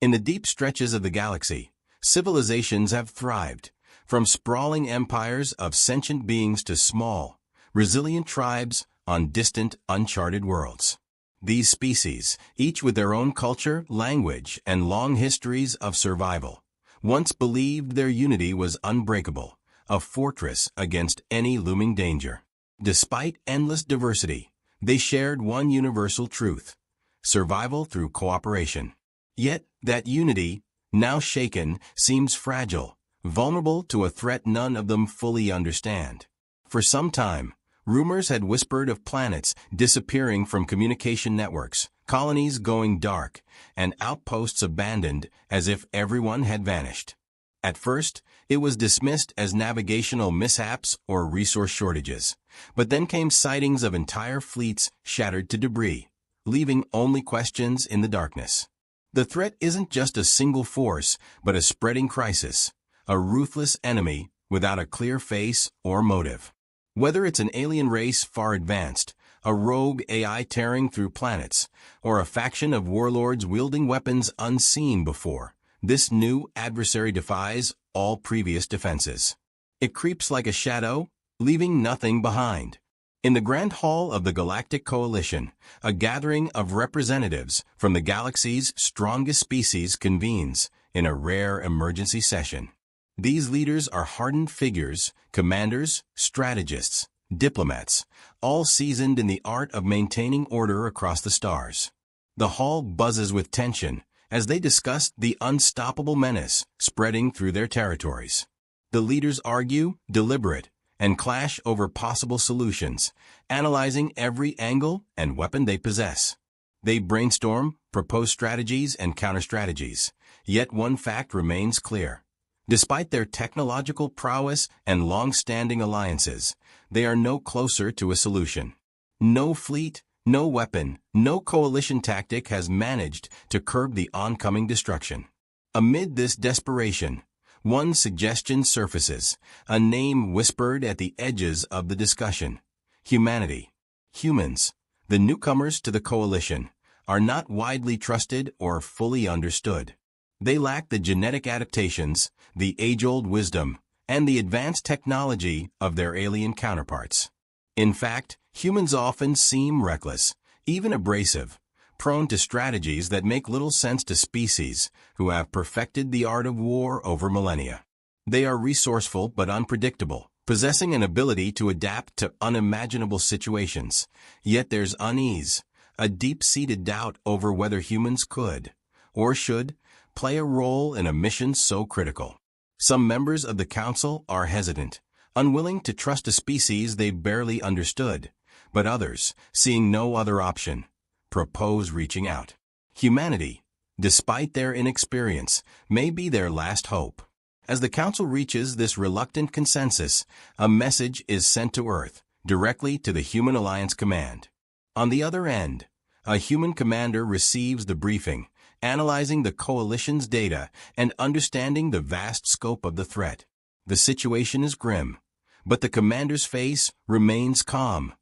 In the deep stretches of the galaxy, civilizations have thrived, from sprawling empires of sentient beings to small, resilient tribes on distant, uncharted worlds. These species, each with their own culture, language, and long histories of survival, once believed their unity was unbreakable, a fortress against any looming danger. Despite endless diversity, they shared one universal truth: survival through cooperation. Yet, that unity, now shaken, seems fragile, vulnerable to a threat none of them fully understand. For some time, rumors had whispered of planets disappearing from communication networks, colonies going dark, and outposts abandoned as if everyone had vanished. At first, it was dismissed as navigational mishaps or resource shortages, but then came sightings of entire fleets shattered to debris, leaving only questions in the darkness. The threat isn't just a single force, but a spreading crisis, a ruthless enemy without a clear face or motive. Whether it's an alien race far advanced, a rogue AI tearing through planets, or a faction of warlords wielding weapons unseen before, this new adversary defies all previous defenses. It creeps like a shadow, leaving nothing behind. In the Grand Hall of the Galactic Coalition, a gathering of representatives from the galaxy's strongest species convenes in a rare emergency session. These leaders are hardened figures, commanders, strategists, diplomats, all seasoned in the art of maintaining order across the stars. The hall buzzes with tension as they discuss the unstoppable menace spreading through their territories. The leaders argue, deliberate, and clash over possible solutions, analyzing every angle and weapon they possess. They brainstorm, propose strategies, and counter-strategies, yet one fact remains clear. Despite their technological prowess and long-standing alliances, they are no closer to a solution. No fleet, no weapon, no coalition tactic has managed to curb the oncoming destruction. Amid this desperation, one suggestion surfaces, a name whispered at the edges of the discussion: humanity. Humans, the newcomers to the coalition, are not widely trusted or fully understood. They lack the genetic adaptations, the age-old wisdom, and the advanced technology of their alien counterparts. In fact, humans often seem reckless, even abrasive, prone to strategies that make little sense to species who have perfected the art of war over millennia. They are resourceful but unpredictable, possessing an ability to adapt to unimaginable situations. Yet there's unease, a deep-seated doubt over whether humans could, or should, play a role in a mission so critical. Some members of the Council are hesitant, unwilling to trust a species they barely understood, but others, seeing no other option, propose reaching out. Humanity, despite their inexperience, may be their last hope. As the Council reaches this reluctant consensus, a message is sent to Earth, directly to the Human Alliance Command. On the other end, a human commander receives the briefing, analyzing the coalition's data and understanding the vast scope of the threat. The situation is grim, but the commander's face remains calm,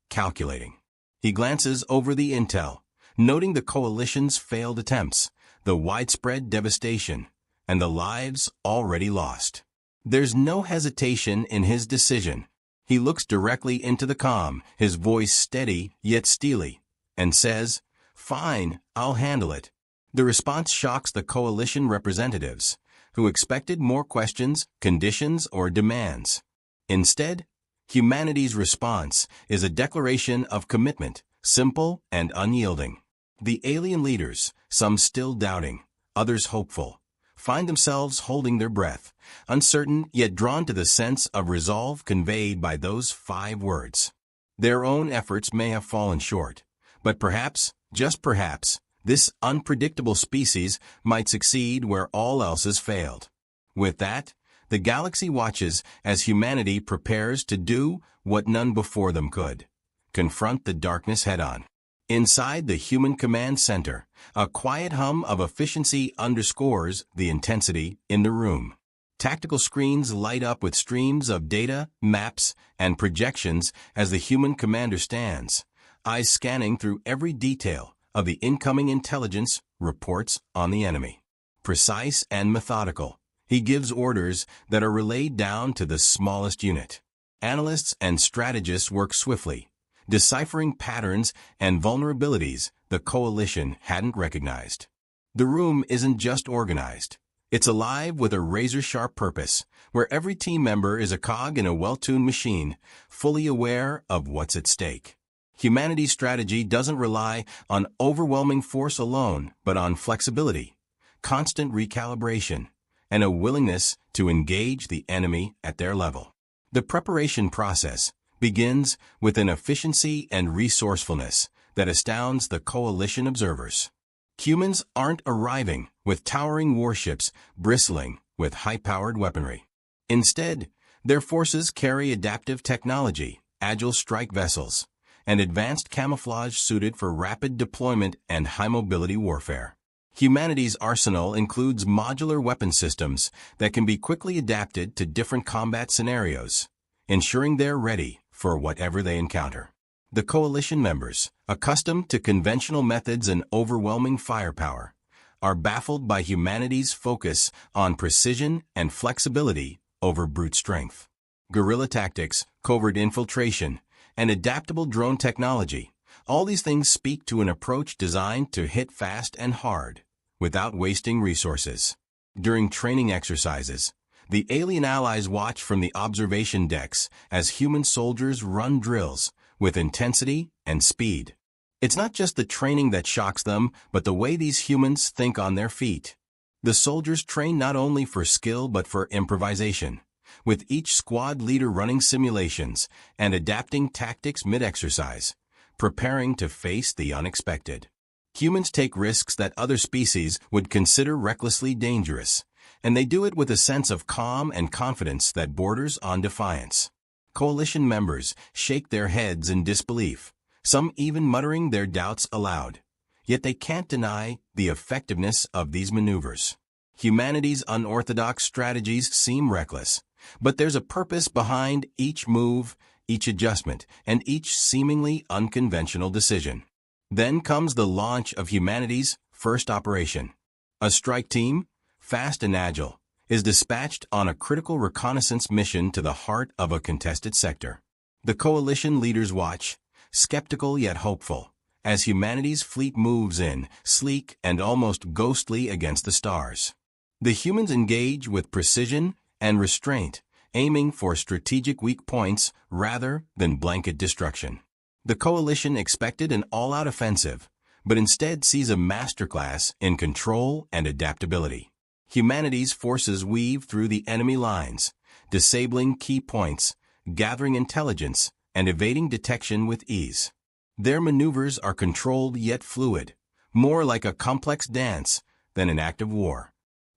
calculating. He glances over the intel, noting the coalition's failed attempts, the widespread devastation, and the lives already lost. There's no hesitation in his decision. He looks directly into the comm, his voice steady yet steely, and says, "Fine, I'll handle it." The response shocks the coalition representatives, who expected more questions, conditions, or demands. Instead, humanity's response is a declaration of commitment, simple and unyielding. The alien leaders, some still doubting, others hopeful, find themselves holding their breath, uncertain yet drawn to the sense of resolve conveyed by those 5 words. Their own efforts may have fallen short, but perhaps, just perhaps, this unpredictable species might succeed where all else has failed. With that, the galaxy watches as humanity prepares to do what none before them could: confront the darkness head-on. Inside the Human Command Center, a quiet hum of efficiency underscores the intensity in the room. Tactical screens light up with streams of data, maps, and projections as the human commander stands, eyes scanning through every detail of the incoming intelligence reports on the enemy. precise and methodical. He gives orders that are relayed down to the smallest unit. Analysts and strategists work swiftly, deciphering patterns and vulnerabilities the coalition hadn't recognized. The room isn't just organized. It's alive with a razor-sharp purpose, where every team member is a cog in a well-tuned machine, fully aware of what's at stake. Humanity's strategy doesn't rely on overwhelming force alone, but on flexibility, constant recalibration, and a willingness to engage the enemy at their level. The preparation process begins with an efficiency and resourcefulness that astounds the coalition observers. Humans aren't arriving with towering warships bristling with high-powered weaponry. Instead, their forces carry adaptive technology, agile strike vessels, and advanced camouflage suited for rapid deployment and high-mobility warfare. Humanity's arsenal includes modular weapon systems that can be quickly adapted to different combat scenarios, ensuring they're ready for whatever they encounter. The coalition members, accustomed to conventional methods and overwhelming firepower, are baffled by humanity's focus on precision and flexibility over brute strength. Guerrilla tactics, covert infiltration, and adaptable drone technology, all these things speak to an approach designed to hit fast and hard, without wasting resources. During training exercises, the alien allies watch from the observation decks as human soldiers run drills with intensity and speed. It's not just the training that shocks them, but the way these humans think on their feet. The soldiers train not only for skill but for improvisation, with each squad leader running simulations and adapting tactics mid-exercise, preparing to face the unexpected. Humans take risks that other species would consider recklessly dangerous, and they do it with a sense of calm and confidence that borders on defiance. Coalition members shake their heads in disbelief, some even muttering their doubts aloud. Yet they can't deny the effectiveness of these maneuvers. Humanity's unorthodox strategies seem reckless, but there's a purpose behind each move, each adjustment, and each seemingly unconventional decision. Then comes the launch of humanity's first operation. A strike team, fast and agile, is dispatched on a critical reconnaissance mission to the heart of a contested sector. The coalition leaders watch, skeptical yet hopeful, as humanity's fleet moves in, sleek and almost ghostly against the stars. The humans engage with precision and restraint, aiming for strategic weak points rather than blanket destruction. The coalition expected an all-out offensive, but instead sees a masterclass in control and adaptability. Humanity's forces weave through the enemy lines, disabling key points, gathering intelligence, and evading detection with ease. Their maneuvers are controlled yet fluid, more like a complex dance than an act of war.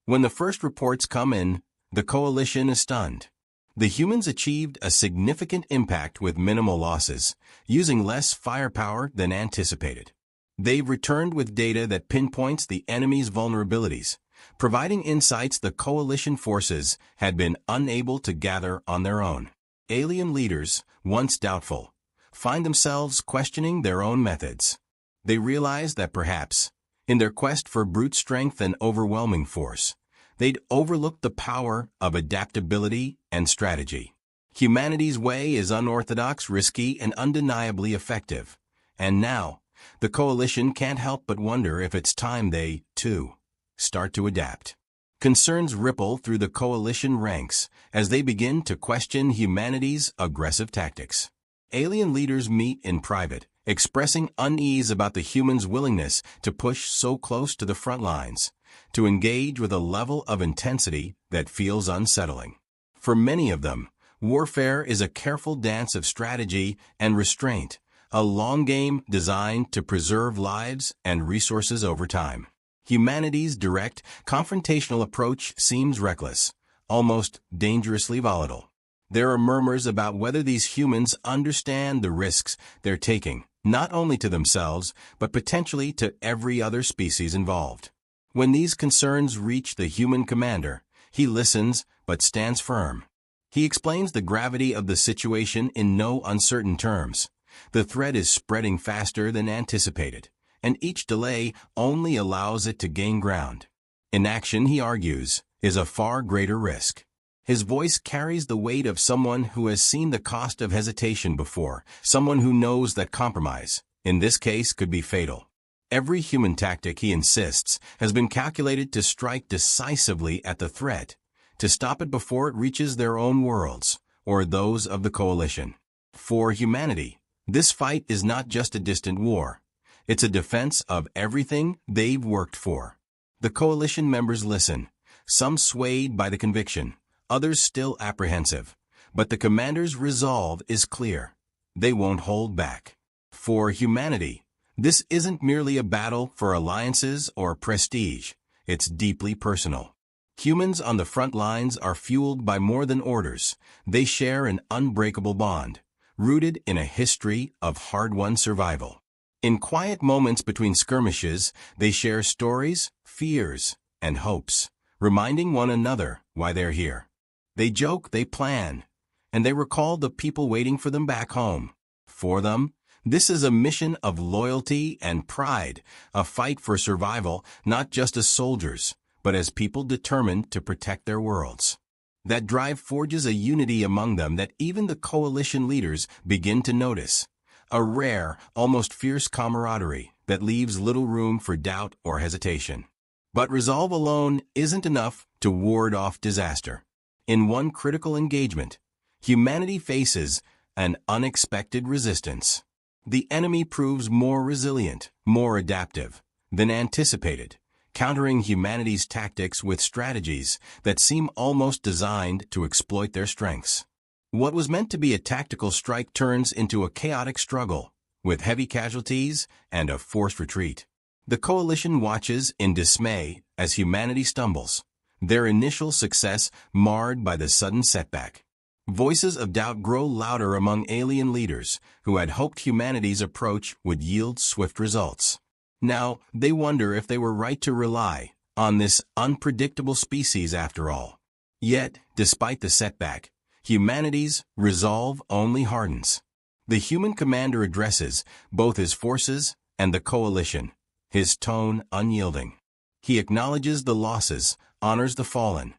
When the first reports come in, the coalition is stunned. The humans achieved a significant impact with minimal losses, using less firepower than anticipated. They've returned with data that pinpoints the enemy's vulnerabilities, providing insights the coalition forces had been unable to gather on their own. Alien leaders, once doubtful, find themselves questioning their own methods. They realize that perhaps, in their quest for brute strength and overwhelming force, they'd overlooked the power of adaptability and strategy. Humanity's way is unorthodox, risky, and undeniably effective. And now, the coalition can't help but wonder if it's time they, too, start to adapt. Concerns ripple through the coalition ranks as they begin to question humanity's aggressive tactics. Alien leaders meet in private, expressing unease about the humans' willingness to push so close to the front lines, to engage with a level of intensity that feels unsettling. For many of them, warfare is a careful dance of strategy and restraint, a long game designed to preserve lives and resources over time. Humanity's direct, confrontational approach seems reckless, almost dangerously volatile. There are murmurs about whether these humans understand the risks they're taking, not only to themselves, but potentially to every other species involved. When these concerns reach the human commander, he listens but stands firm. He explains the gravity of the situation in no uncertain terms. The threat is spreading faster than anticipated, and each delay only allows it to gain ground. Inaction, he argues, is a far greater risk. His voice carries the weight of someone who has seen the cost of hesitation before, someone who knows that compromise, in this case, could be fatal. Every human tactic, he insists, has been calculated to strike decisively at the threat, to stop it before it reaches their own worlds, or those of the coalition. For humanity, this fight is not just a distant war. It's a defense of everything they've worked for. The coalition members listen, some swayed by the conviction, others still apprehensive. But the commander's resolve is clear. They won't hold back. For humanity, this isn't merely a battle for alliances or prestige. It's deeply personal. Humans on the front lines are fueled by more than orders. They share an unbreakable bond, rooted in a history of hard-won survival. In quiet moments between skirmishes, they share stories, fears, and hopes, reminding one another why they're here. They joke, they plan, and they recall the people waiting for them back home. For them, this is a mission of loyalty and pride, a fight for survival, not just as soldiers, but as people determined to protect their worlds. That drive forges a unity among them that even the coalition leaders begin to notice. A rare, almost fierce camaraderie that leaves little room for doubt or hesitation. But resolve alone isn't enough to ward off disaster. In one critical engagement, humanity faces an unexpected resistance. The enemy proves more resilient, more adaptive than anticipated, countering humanity's tactics with strategies that seem almost designed to exploit their strengths. What was meant to be a tactical strike turns into a chaotic struggle, with heavy casualties and a forced retreat. The coalition watches in dismay as humanity stumbles, their initial success marred by the sudden setback. Voices of doubt grow louder among alien leaders who had hoped humanity's approach would yield swift results. Now, they wonder if they were right to rely on this unpredictable species after all. Yet, despite the setback, humanity's resolve only hardens. The human commander addresses both his forces and the coalition, his tone unyielding. He acknowledges the losses, honors the fallen,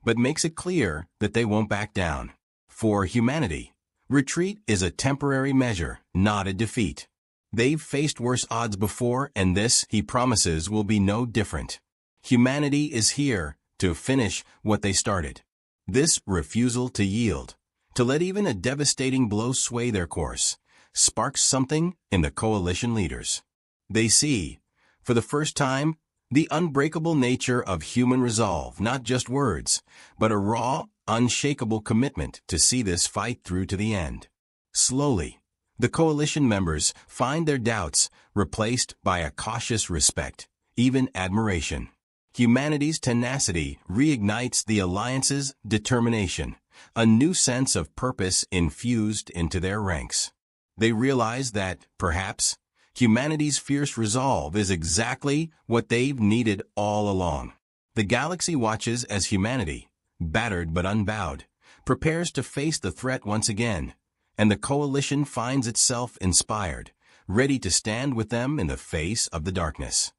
but makes it clear that they won't back down. For humanity, retreat is a temporary measure, not a defeat. They've faced worse odds before, and this, he promises, will be no different. Humanity is here to finish what they started. This refusal to yield, to let even a devastating blow sway their course, sparks something in the coalition leaders. They see, for the first time, the unbreakable nature of human resolve, not just words, but a raw, unshakable commitment to see this fight through to the end. Slowly, the coalition members find their doubts replaced by a cautious respect, even admiration. Humanity's tenacity reignites the alliance's determination, a new sense of purpose infused into their ranks. They realize that, perhaps, humanity's fierce resolve is exactly what they've needed all along. The galaxy watches as humanity, battered but unbowed, prepares to face the threat once again, and the coalition finds itself inspired, ready to stand with them in the face of the darkness.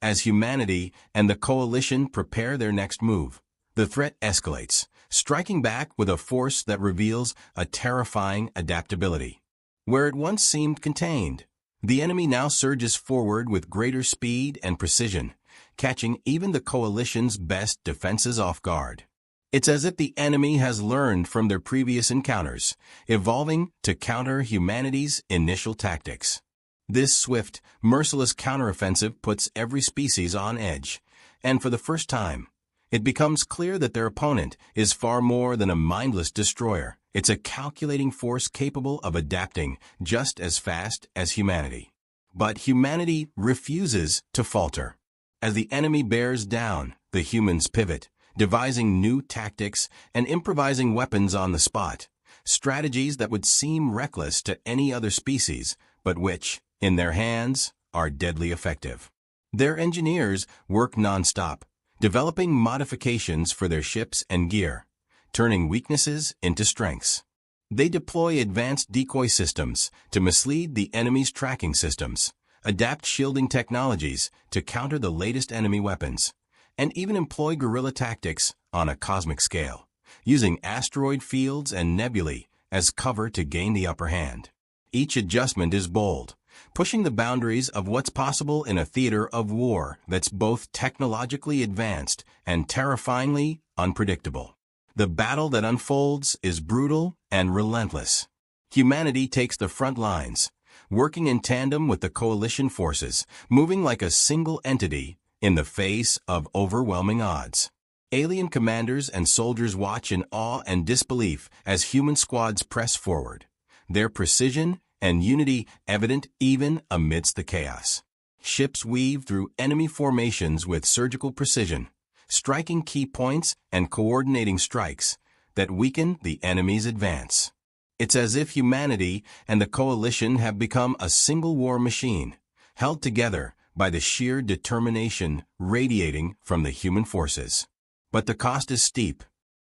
As humanity and the coalition prepare their next move, the threat escalates, striking back with a force that reveals a terrifying adaptability. Where it once seemed contained, the enemy now surges forward with greater speed and precision, catching even the coalition's best defenses off guard. It's as if the enemy has learned from their previous encounters, evolving to counter humanity's initial tactics. This swift, merciless counteroffensive puts every species on edge, and for the first time, it becomes clear that their opponent is far more than a mindless destroyer. It's a calculating force capable of adapting just as fast as humanity. But humanity refuses to falter. As the enemy bears down, the humans pivot, devising new tactics and improvising weapons on the spot, strategies that would seem reckless to any other species, but which, in their hands, are deadly effective. Their engineers work non-stop, developing modifications for their ships and gear, turning weaknesses into strengths. They deploy advanced decoy systems to mislead the enemy's tracking systems, adapt shielding technologies to counter the latest enemy weapons, and even employ guerrilla tactics on a cosmic scale, using asteroid fields and nebulae as cover to gain the upper hand. Each adjustment is bold, pushing the boundaries of what's possible in a theater of war that's both technologically advanced and terrifyingly unpredictable. The battle that unfolds is brutal and relentless. Humanity takes the front lines, working in tandem with the coalition forces, moving like a single entity in the face of overwhelming odds. Alien commanders and soldiers watch in awe and disbelief as human squads press forward, their precision and unity evident even amidst the chaos. Ships weave through enemy formations with surgical precision, striking key points and coordinating strikes that weaken the enemy's advance. It's as if humanity and the coalition have become a single war machine, held together by the sheer determination radiating from the human forces. But the cost is steep.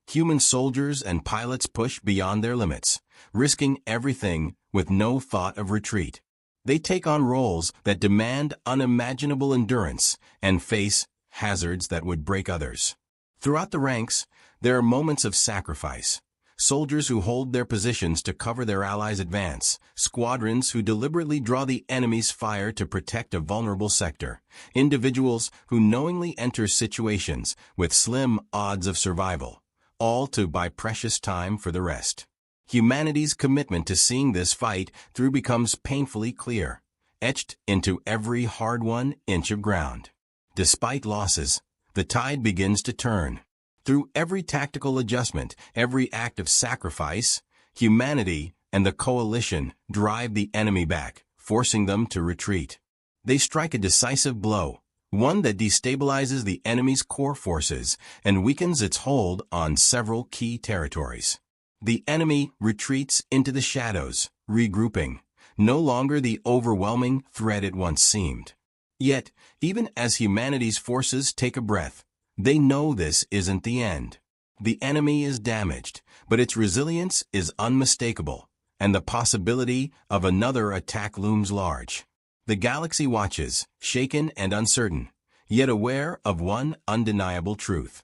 Human soldiers and pilots push beyond their limits, risking everything with no thought of retreat. They take on roles that demand unimaginable endurance and face hazards that would break others. Throughout the ranks, there are moments of sacrifice. Soldiers who hold their positions to cover their allies' advance, squadrons who deliberately draw the enemy's fire to protect a vulnerable sector, individuals who knowingly enter situations with slim odds of survival, all to buy precious time for the rest. Humanity's commitment to seeing this fight through becomes painfully clear, etched into every hard-won inch of ground. Despite losses, the tide begins to turn. Through every tactical adjustment, every act of sacrifice, humanity and the coalition drive the enemy back, forcing them to retreat. They strike a decisive blow, one that destabilizes the enemy's core forces and weakens its hold on several key territories. The enemy retreats into the shadows, regrouping, no longer the overwhelming threat it once seemed. Yet, even as humanity's forces take a breath, they know this isn't the end. The enemy is damaged, but its resilience is unmistakable, and the possibility of another attack looms large. The galaxy watches, shaken and uncertain, yet aware of one undeniable truth.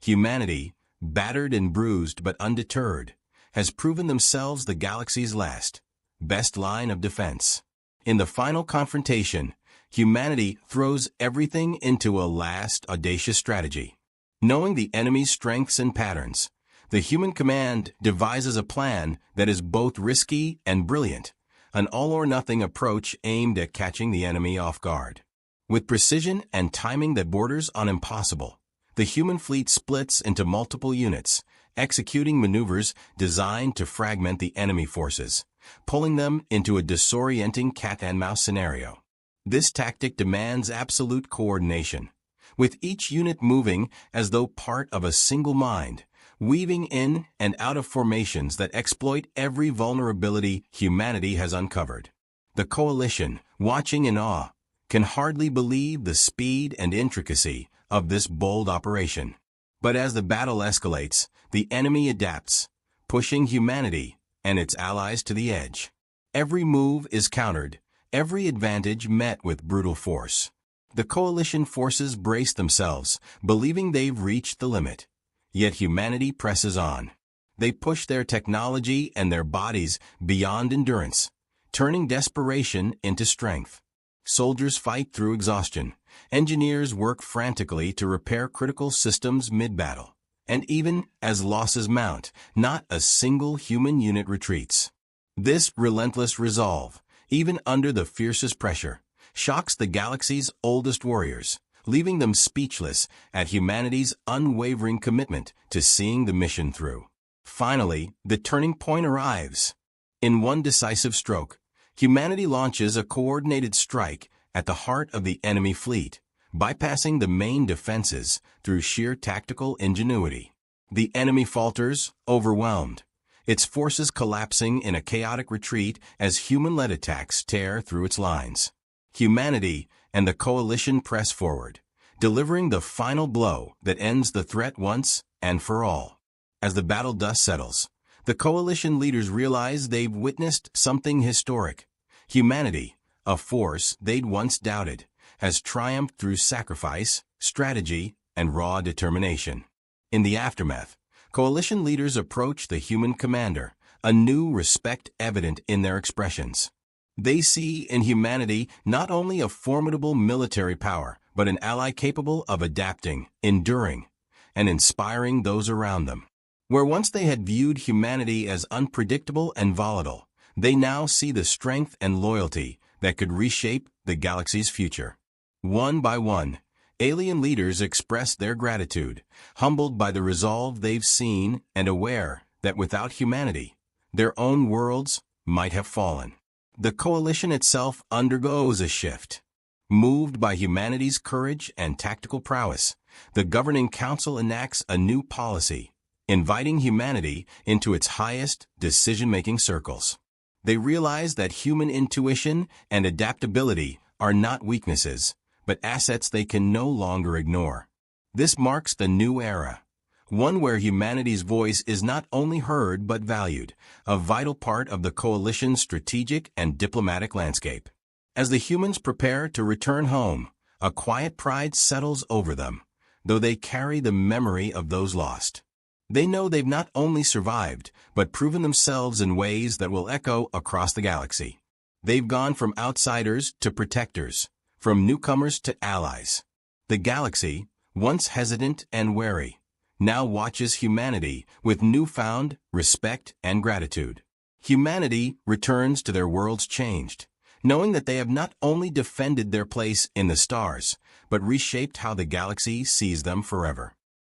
Humanity, battered and bruised but undeterred, has proven themselves the galaxy's best line of defense. In the final confrontation, humanity throws everything into a last audacious strategy. Knowing the enemy's strengths and patterns, the human command devises a plan that is both risky and brilliant, an all-or-nothing approach aimed at catching the enemy off guard. With precision and timing that borders on impossible, the human fleet splits into multiple units, executing maneuvers designed to fragment the enemy forces, pulling them into a disorienting cat-and-mouse scenario. This tactic demands absolute coordination, with each unit moving as though part of a single mind, weaving in and out of formations that exploit every vulnerability humanity has uncovered. The coalition, watching in awe, can hardly believe the speed and intricacy of this bold operation. But as the battle escalates, the enemy adapts, pushing humanity and its allies to the edge. Every move is countered, every advantage met with brutal force. The coalition forces brace themselves, believing they've reached the limit. Yet humanity presses on. They push their technology and their bodies beyond endurance, turning desperation into strength. Soldiers fight through exhaustion. Engineers work frantically to repair critical systems mid-battle. And even as losses mount, not a single human unit retreats. This relentless resolve, even under the fiercest pressure, shocks the galaxy's oldest warriors, leaving them speechless at humanity's unwavering commitment to seeing the mission through. Finally, the turning point arrives. In one decisive stroke, humanity launches a coordinated strike at the heart of the enemy fleet, bypassing the main defenses through sheer tactical ingenuity. The enemy falters, overwhelmed, its forces collapsing in a chaotic retreat as human-led attacks tear through its lines. Humanity and the coalition press forward, delivering the final blow that ends the threat once and for all. As the battle dust settles, the coalition leaders realize they've witnessed something historic. Humanity, a force they'd once doubted, has triumphed through sacrifice, strategy, and raw determination. In the aftermath, coalition leaders approach the human commander, a new respect evident in their expressions. They see in humanity not only a formidable military power, but an ally capable of adapting, enduring, and inspiring those around them. Where once they had viewed humanity as unpredictable and volatile, they now see the strength and loyalty that could reshape the galaxy's future. One by one, alien leaders express their gratitude, humbled by the resolve they've seen and aware that without humanity, their own worlds might have fallen. The coalition itself undergoes a shift. Moved by humanity's courage and tactical prowess, the governing council enacts a new policy, inviting humanity into its highest decision-making circles. They realize that human intuition and adaptability are not weaknesses, but assets they can no longer ignore. This marks the new era, one where humanity's voice is not only heard but valued, a vital part of the coalition's strategic and diplomatic landscape. As the humans prepare to return home, a quiet pride settles over them, though they carry the memory of those lost. They know they've not only survived, but proven themselves in ways that will echo across the galaxy. They've gone from outsiders to protectors, from newcomers to allies. The galaxy, once hesitant and wary, now watches humanity with newfound respect and gratitude. Humanity returns to their worlds changed, knowing that they have not only defended their place in the stars, but reshaped how the galaxy sees them forever.